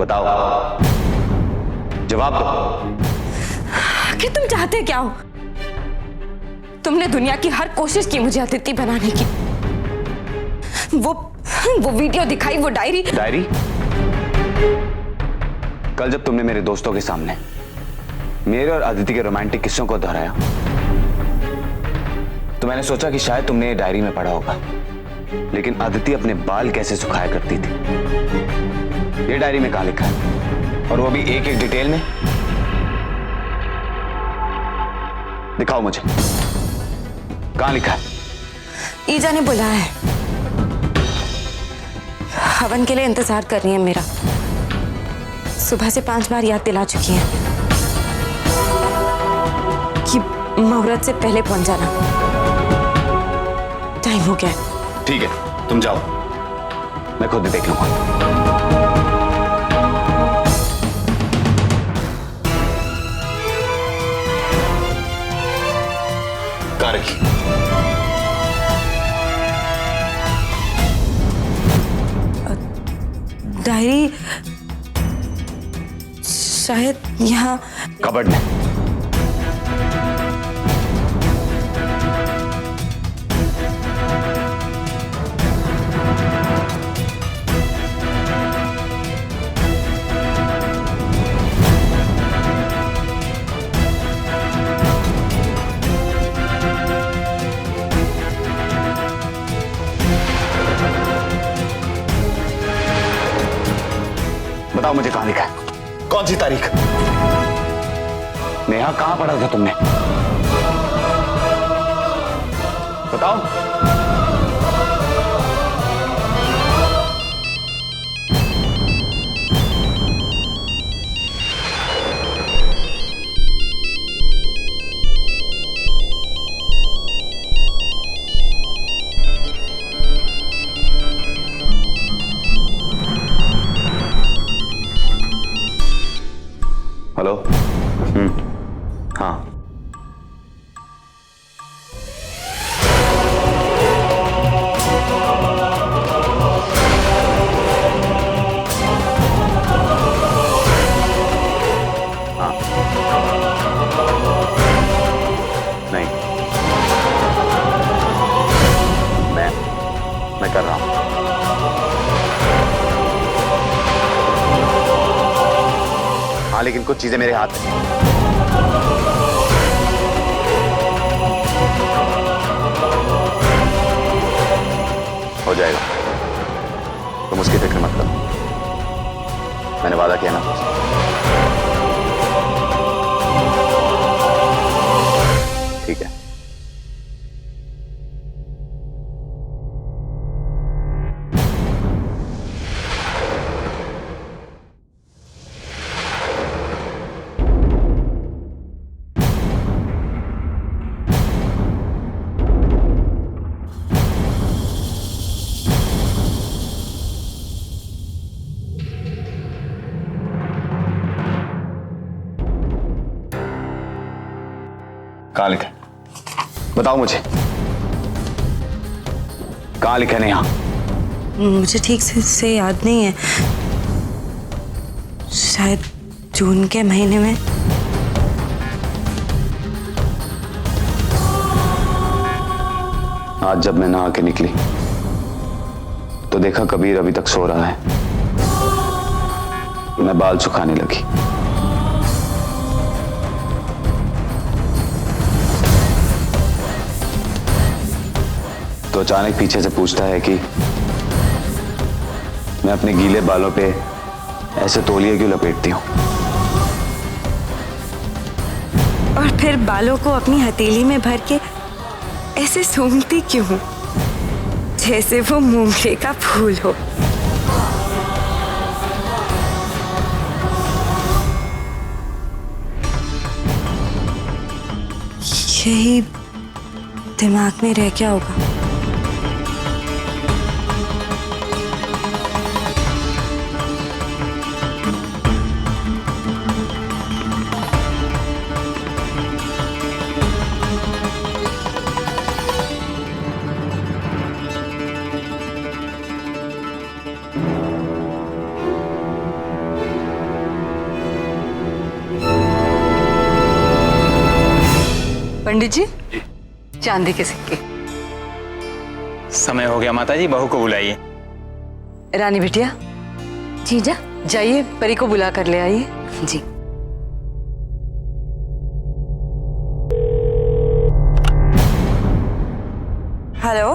बताओ, जवाब दो। आखिर तुम चाहते क्या हो? तुमने दुनिया की हर कोशिश की मुझे अतिथि बनाने की। वो वीडियो दिखाई, वो डायरी। कल जब तुमने मेरे दोस्तों के सामने मेरे और अदिति के रोमांटिक किस्सों को दोहराया तो मैंने सोचा कि शायद तुमने ये डायरी में पढ़ा होगा, लेकिन अदिति अपने बाल कैसे सुखाया करती थी ये डायरी में कहां लिखा है, और वो भी एक एक डिटेल में। दिखाओ मुझे, कहां लिखा है? ईजा ने बुलाया है, हवन के लिए इंतजार कर रही है मेरा। सुबह से 5 बार याद दिला चुकी है कि मुहूर्त से पहले पहुंच जाना। टाइम हो गया। ठीक है, तुम जाओ, मैं खुद ही देख लूंगा। कहाँ रखी? डायरी शायद यहाँ कबर्ड में। बताओ मुझे, कहां लिखा है? कौन सी तारीख? नेहा, कहां पढ़ा था तुमने? बताओ। हेलो। हाँ, नहीं, मैं कर रहा हूं। हाँ, लेकिन कुछ चीजें मेरे हाथ में। हो जाएगा, तुम उसकी फिक्र मत करो, मैंने वादा किया ना तुमसे। ठीक है। कहां लिखा है? बताओ मुझे, कहां लिखा है? नेहा, मुझे ठीक से याद नहीं है। शायद जून के महीने में। आज जब मैं नहा के निकली तो देखा कबीर अभी तक सो रहा है। मैं बाल सुखाने लगी। तो अचानक पीछे से पूछता है कि मैं अपने गीले बालों पे ऐसे तौलिए क्यों लपेटती हूं, और फिर बालों को अपनी हथेली में भर के ऐसे सूंघती क्यों हूं जैसे वो मूंगफली का फूल हो। यही दिमाग में रह गया होगा। पंडित जी, चांदी के सिक्के। समय हो गया माता जी, बहू को बुलाइए। रानी बिटिया, जीजा जाइए परी को बुला कर ले आइए। जी। हेलो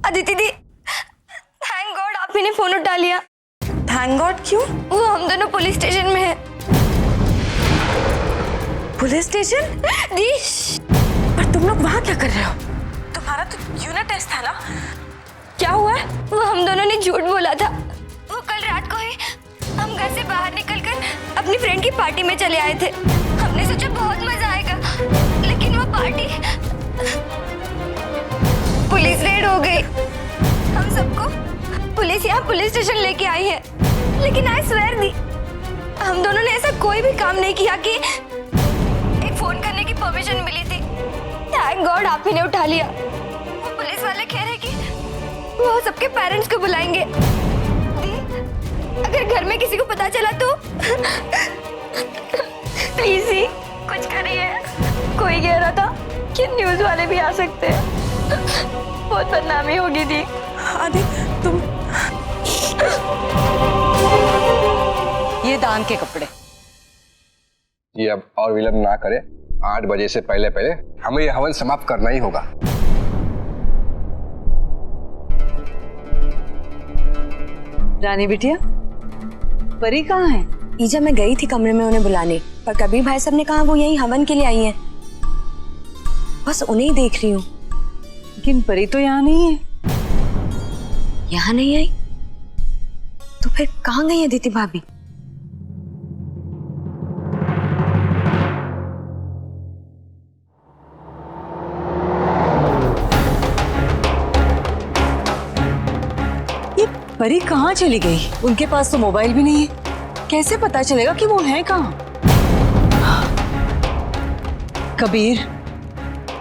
अदिति दी, थैंक गॉड आप ही ने फोन उठा लिया। थैंक गॉड क्यों? वो हम दोनों पुलिस स्टेशन में हैं। Police station? दी पर तुम लोग वहाँ क्या कर रहे हो? तुम्हारा तो यूनिट टेस्ट था ना? क्या हुआ? वो हम दोनों ने झूठ बोला था। वो कल रात को ही हम घर से बाहर निकलकर अपनी फ्रेंड की पार्टी में चले आए थे। हमने सोचा बहुत मजा आएगा, लेकिन वो पार्टी पुलिस रेड हो गई। हम सबको पुलिस यहाँ पुलिस स्टेशन लेके आई है, लेकिन आई स्वेयर दी हम दोनों ने ऐसा कोई भी काम नहीं किया कि एक फोन करने की परमिशन मिली थी। थैंक गॉड आप ही ने उठा लिया। वो पुलिस वाले कह रहे कि वो सबके पेरेंट्स को बुलाएंगे। दी, अगर घर में किसी को पता चला तो प्लीज ही कुछ करिए। कोई कह रहा था कि न्यूज वाले भी आ सकते हैं, बहुत बदनामी होगी दी। अरे तुम ये दान के कपड़े। ये अब और विलंब ना करे, 8 बजे से पहले पहले हमें ये हवन समाप्त करना ही होगा। रानी बिटिया, परी कहाँ है? ईजा मैं गई थी कमरे में उन्हें बुलाने, पर कबीर भाई साहब ने कहा वो यही हवन के लिए आई हैं। बस उन्हें ही देख रही हूँ। लेकिन परी तो यहाँ नहीं है। यहाँ नहीं आई तो फिर कहाँ गई अदिति भाभी? ये परी कहाँ चली गई? उनके पास तो मोबाइल भी नहीं है, कैसे पता चलेगा कि वो है कहाँ? कबीर,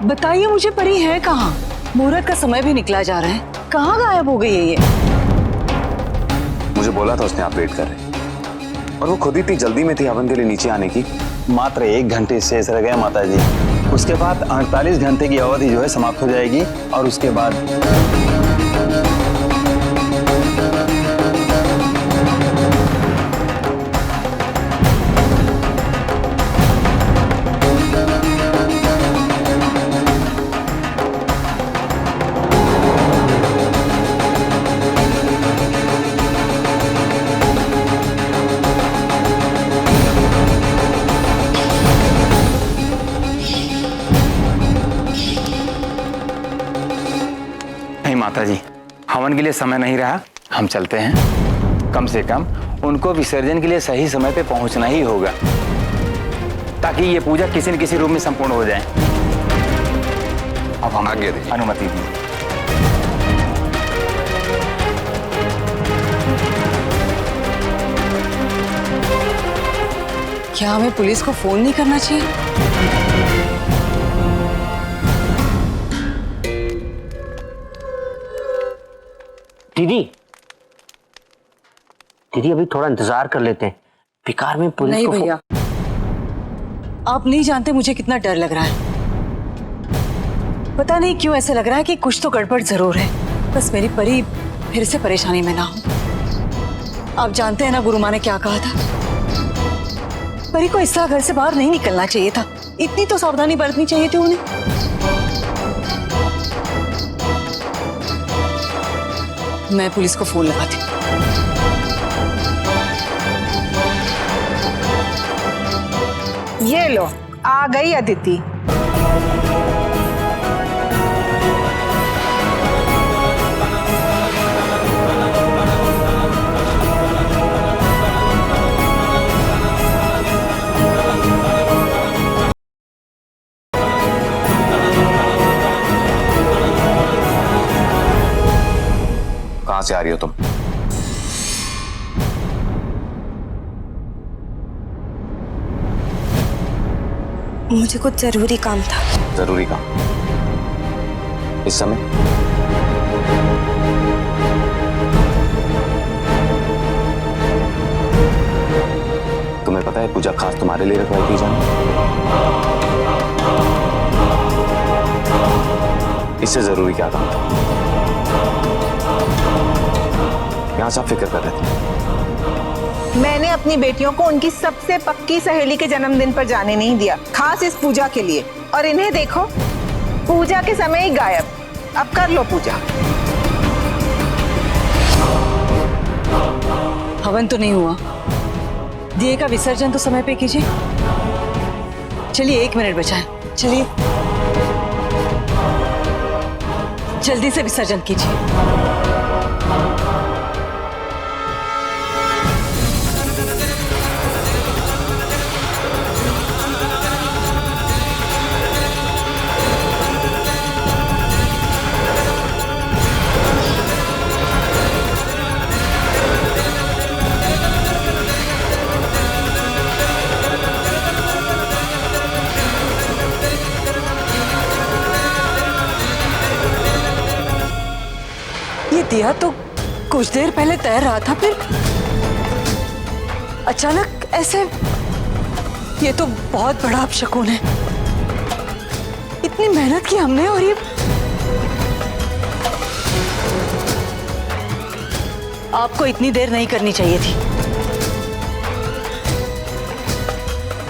बताइए मुझे, परी है कहाँ? मुहूर्त का समय भी निकला जा रहा है, कहाँ गायब हो गई है ये? मुझे बोला था उसने आप वेट कर रहे, और वो खुद ही इतनी जल्दी में थी हवन के लिए नीचे आने की। मात्र 1 घंटे शेष रह गया माता जी, उसके बाद 48 घंटे की अवधि जो है समाप्त हो जाएगी, और उसके बाद माता जी, हवन के लिए समय नहीं रहा, हम चलते हैं। कम से कम उनको विसर्जन के लिए सही समय पे पहुंचना ही होगा, ताकि ये पूजा किसी न किसी रूप में संपूर्ण हो जाए। अब हम आज्ञा दीजिए। अनुमति दी। क्या हमें पुलिस को फोन नहीं करना चाहिए? दीदी, दीदी अभी थोड़ा इंतजार कर लेते हैं, बेकार में पुलिस नहीं को भैया, आप नहीं जानते मुझे कितना डर लग रहा है। पता नहीं क्यों ऐसा लग रहा है कि कुछ तो गड़बड़ जरूर है। बस मेरी परी फिर से परेशानी में ना हो। आप जानते हैं ना गुरु माँ ने क्या कहा था, परी को इस तरह घर से बाहर नहीं निकलना चाहिए था। इतनी तो सावधानी बरतनी चाहिए थी उन्हें। मैं पुलिस को फोन लगाती हूँ। ये लो, आ गई अदिति। कहाँ से आ रही हो तुम? मुझे कुछ जरूरी काम था। जरूरी काम? इस समय? तुम्हें पता है पूजा खास तुम्हारे लिए रखवाई की जाए? इससे जरूरी क्या काम था? यहां सब फिक्र कर रहे थे। मैंने अपनी बेटियों को उनकी सबसे पक्की सहेली के जन्मदिन पर जाने नहीं दिया, खास इस पूजा के लिए। और इन्हें देखो, पूजा के समय ही गायब। अब कर लो पूजा। हवन तो नहीं हुआ, दिए का विसर्जन तो समय पे कीजिए। चलिए 1 मिनट बचा है, चलिए जल्दी से विसर्जन कीजिए। दिया तो कुछ देर पहले तैर रहा था, फिर अचानक ऐसे। ये तो बहुत बड़ा अपशकुन है। इतनी मेहनत की हमने और ये। आपको इतनी देर नहीं करनी चाहिए थी।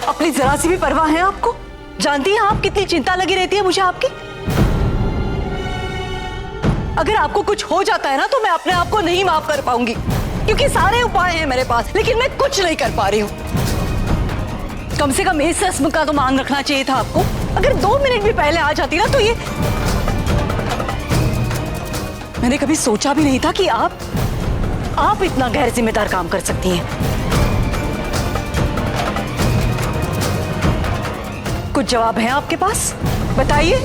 अपनी जरा सी भी परवाह है आपको? जानती हैं आप कितनी चिंता लगी रहती है मुझे आपकी? अगर आपको कुछ हो जाता है ना तो मैं अपने आप को नहीं माफ कर पाऊंगी, क्योंकि सारे उपाय हैं मेरे पास, लेकिन मैं कुछ नहीं कर पा रही हूं। कम से कम इस रस्म का तो मान रखना चाहिए था आपको। अगर 2 मिनट भी पहले आ जाती ना तो ये। मैंने कभी सोचा भी नहीं था कि आप इतना गैर जिम्मेदार काम कर सकती हैं। कुछ जवाब है आपके पास? बताइए।